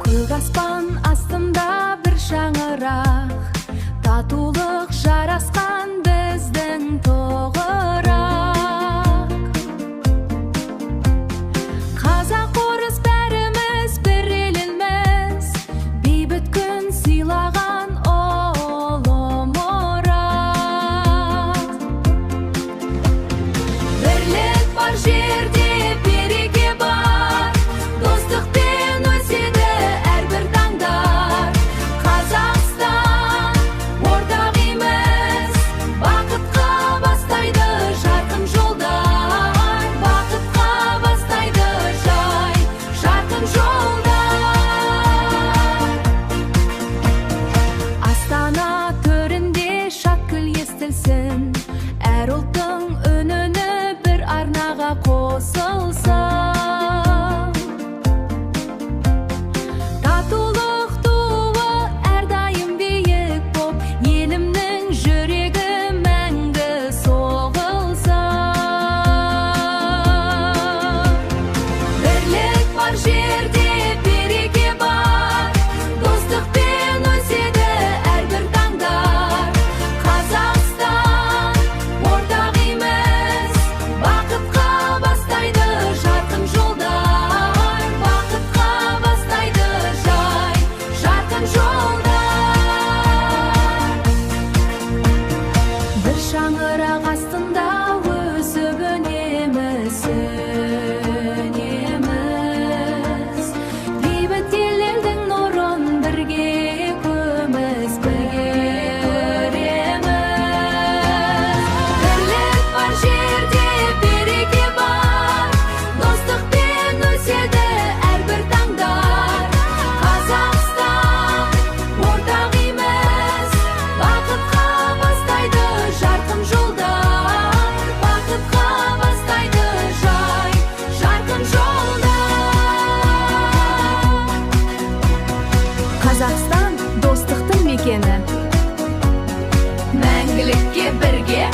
Көк аспан астында бір шаңырақ, татулық жарасқан біздің тоғырақ. Қазақ орыс бәріміз бір елміз, бейбіт күн сыйлаған ұлы мұрат. Бірлік бар жерде береке бар, достықпен өседі әрбір таңдар. Қазақстан ортақ емес, бақытқа бастайды жарқын жолдар. Бақытқа бастайды жарқын жолдар. Астана төрінде шат күл естілсін, әр ұлттың үніне бір арнаға қосылсын. Татулық туы әрдайым биік боп, елімнің жүрегі мәңгі соғылсын. Бірлік бар жерде береке бар, достықпен өседі әрбір таңдар. Қазақстан ортақ емес, бақытқа бастайды жарқын жолдар. Бақытқа бастайды жарқын жолдар. Бір шаңырақ астында өсіп өнеміз, бейбіт елдің нұрын бірге көміз, біреміз. Бірлік бар жерде береке бар, достықпен өседі әрбір таңдар. Қазақстан ортақ емес, бақытқа бастайды жарқын жолдар. Бақытқа бастайды жарқын жолдар. Қазақстан достықтың мекені, мәңгілікке бірге